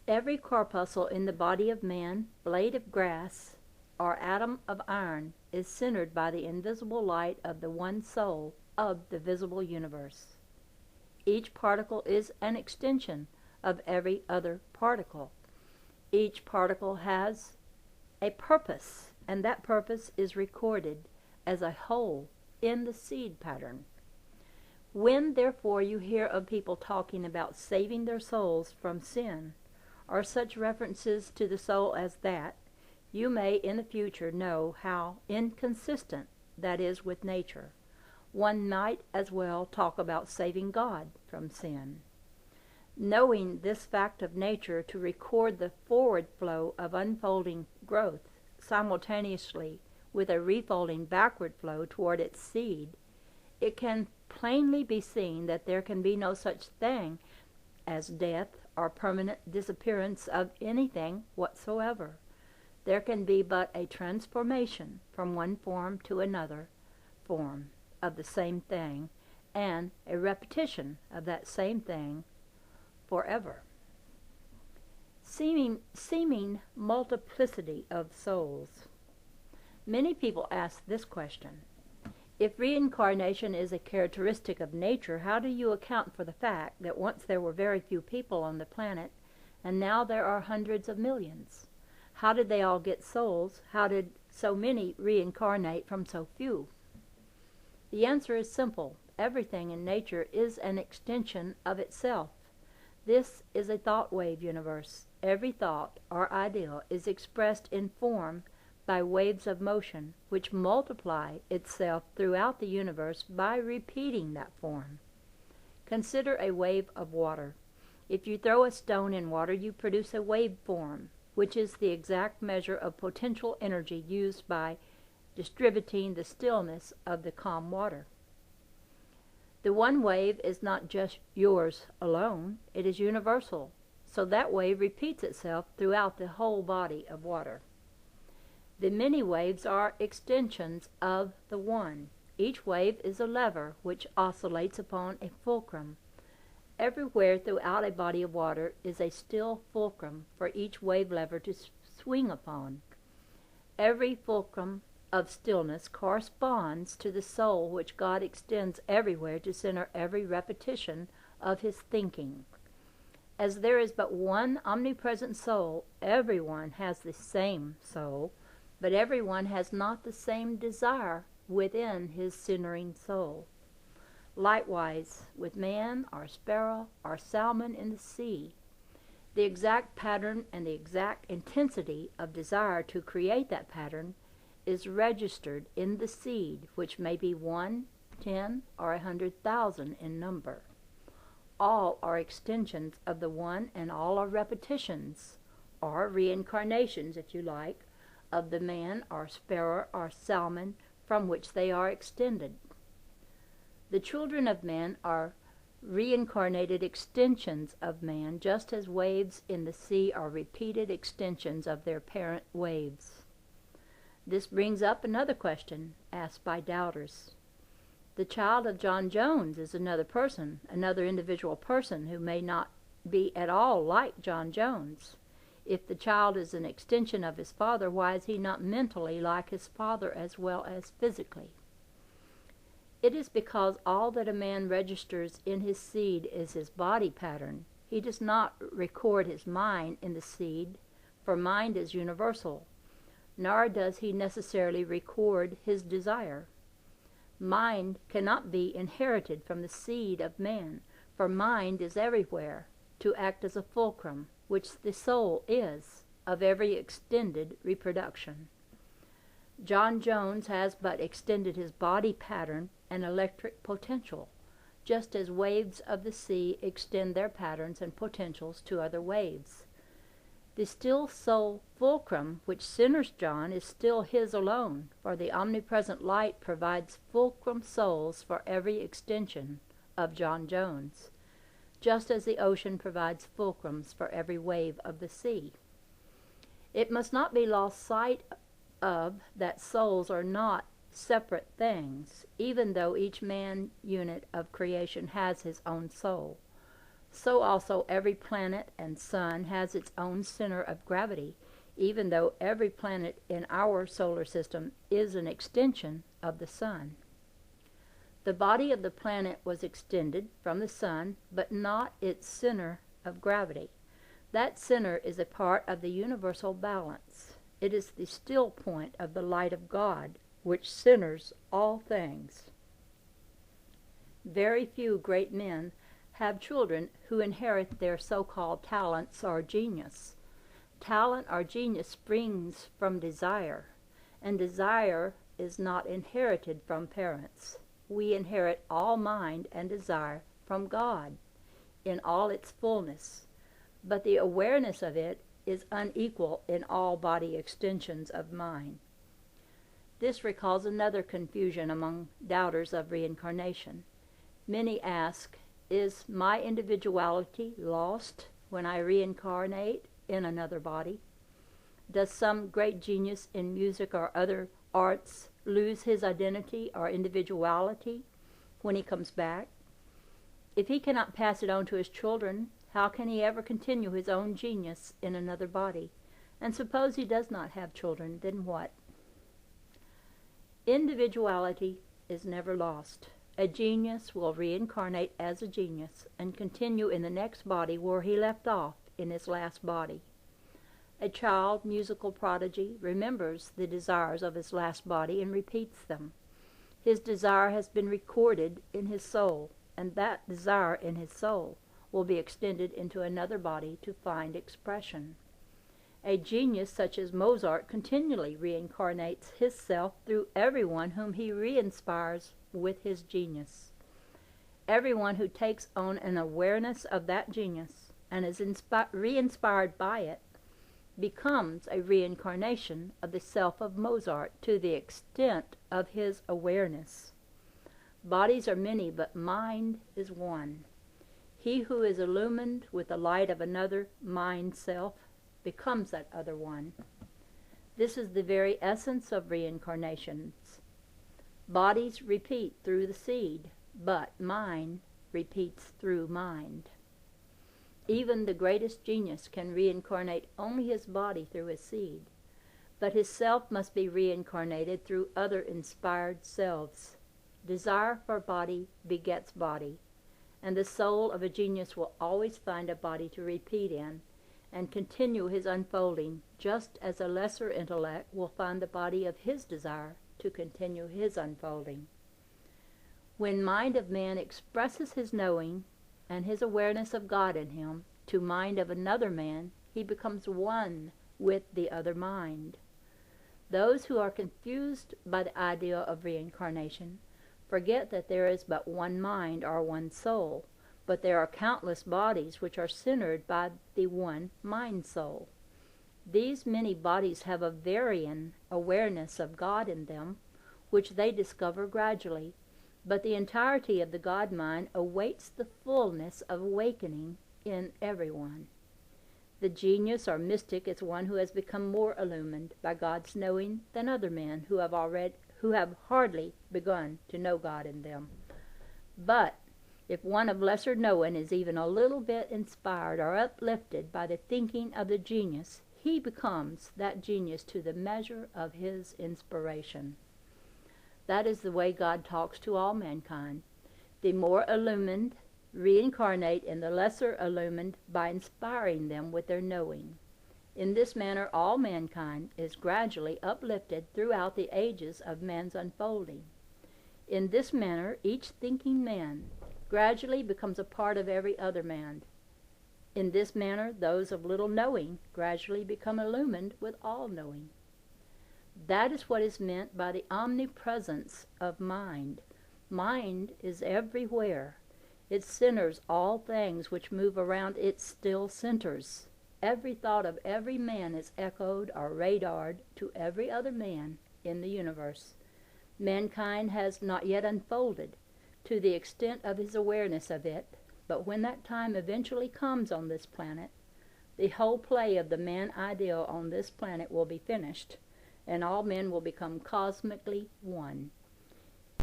Every corpuscle in the body of man, blade of grass, or atom of iron is centered by the invisible light of the one soul of the visible universe. Each particle is an extension of every other particle. Each particle has a purpose, and that purpose is recorded as a whole in the seed pattern. When, therefore, you hear of people talking about saving their souls from sin, or such references to the soul as that, you may in the future know how inconsistent that is with nature. One might as well talk about saving God from sin. Knowing this fact of nature to record the forward flow of unfolding growth simultaneously with a refolding backward flow toward its seed, it can plainly be seen that there can be no such thing as death or permanent disappearance of anything whatsoever. There can be but a transformation from one form to another form of the same thing, and a repetition of that same thing forever. Seeming multiplicity of souls. Many people ask this question: if reincarnation is a characteristic of nature, how do you account for the fact that once there were very few people on the planet, and now there are hundreds of millions? How did they all get souls? How did so many reincarnate from so few? The answer is simple. Everything in nature is an extension of itself. This is a thought wave universe. Every thought or ideal is expressed in form by waves of motion, which multiply itself throughout the universe by repeating that form. Consider a wave of water. If you throw a stone in water, you produce a waveform, which is the exact measure of potential energy used by distributing the stillness of the calm water. The one wave is not just yours alone, it is universal, so that wave repeats itself throughout the whole body of water. The many waves are extensions of the one. Each wave is a lever which oscillates upon a fulcrum. Everywhere throughout a body of water is a still fulcrum for each wave lever to swing upon. Every fulcrum of stillness corresponds to the soul which God extends everywhere to center every repetition of his thinking. As there is but one omnipresent soul, everyone has the same soul, but everyone has not the same desire within his centering soul. Likewise, with man, or sparrow, or salmon in the sea, the exact pattern and the exact intensity of desire to create that pattern is registered in the seed, which may be 1, 10, or 100,000 in number. All are extensions of the one, and all are repetitions, or reincarnations, if you like, of the man or sparrow or salmon from which they are extended. The children of men are reincarnated extensions of man, just as waves in the sea are repeated extensions of their parent waves. This brings up another question asked by doubters. The child of John Jones is another person, another individual person who may not be at all like John Jones. If the child is an extension of his father, why is he not mentally like his father as well as physically? It is because all that a man registers in his seed is his body pattern. He does not record his mind in the seed, for mind is universal, nor does he necessarily record his desire. Mind cannot be inherited from the seed of man, for mind is everywhere, to act as a fulcrum, which the soul is, of every extended reproduction. John Jones has but extended his body pattern and electric potential, just as waves of the sea extend their patterns and potentials to other waves. The still soul fulcrum which centers John is still his alone, for the omnipresent light provides fulcrum souls for every extension of John Jones, just as the ocean provides fulcrums for every wave of the sea. It must not be lost sight of that souls are not separate things, even though each man unit of creation has his own soul. So also every planet and sun has its own center of gravity, even though every planet in our solar system is an extension of the sun. The body of the planet was extended from the sun, but not its center of gravity. That center is a part of the universal balance. It is the still point of the light of God, which centers all things. Very few great men have children who inherit their so-called talents or genius. Talent or genius springs from desire, and desire is not inherited from parents. We inherit all mind and desire from God in all its fullness, but the awareness of it is unequal in all body extensions of mind. This recalls another confusion among doubters of reincarnation. Many ask, is my individuality lost when I reincarnate in another body? Does some great genius in music or other arts lose his identity or individuality when he comes back? If he cannot pass it on to his children, how can he ever continue his own genius in another body? And suppose he does not have children, then what? Individuality is never lost. A genius will reincarnate as a genius and continue in the next body where he left off in his last body. A child musical prodigy remembers the desires of his last body and repeats them. His desire has been recorded in his soul, and that desire in his soul will be extended into another body to find expression. A genius such as Mozart continually reincarnates his self through everyone whom he re-inspires with his genius. Everyone who takes on an awareness of that genius and is re-inspired by it becomes a reincarnation of the self of Mozart to the extent of his awareness. Bodies are many, but mind is one. He who is illumined with the light of another mind self becomes that other one. This is the very essence of reincarnations. Bodies repeat through the seed, but mind repeats through mind. Even the greatest genius can reincarnate only his body through his seed, but his self must be reincarnated through other inspired selves. Desire for body begets body, and the soul of a genius will always find a body to repeat in and continue his unfolding, just as a lesser intellect will find the body of his desire to continue his unfolding. When mind of man expresses his knowing and his awareness of God in him to mind of another man, he becomes one with the other mind. Those who are confused by the idea of reincarnation forget that there is but one mind or one soul, but there are countless bodies which are centered by the one mind-soul. These many bodies have a varying awareness of God in them, which they discover gradually, but the entirety of the God mind awaits the fullness of awakening in everyone. The genius or mystic is one who has become more illumined by God's knowing than other men who have hardly begun to know God in them. But if one of lesser knowing is even a little bit inspired or uplifted by the thinking of the genius, he becomes that genius to the measure of his inspiration. That is the way God talks to all mankind. The more illumined reincarnate in the lesser illumined by inspiring them with their knowing. In this manner all mankind is gradually uplifted throughout the ages of man's unfolding. In this manner each thinking man gradually becomes a part of every other man. In this manner those of little knowing gradually become illumined with all knowing. That is what is meant by the omnipresence of mind. Mind is everywhere. It centers all things which move around its still centers. Every thought of every man is echoed or radared to every other man in the universe. Mankind has not yet unfolded to the extent of his awareness of it, but when that time eventually comes on this planet, the whole play of the man ideal on this planet will be finished, and all men will become cosmically one.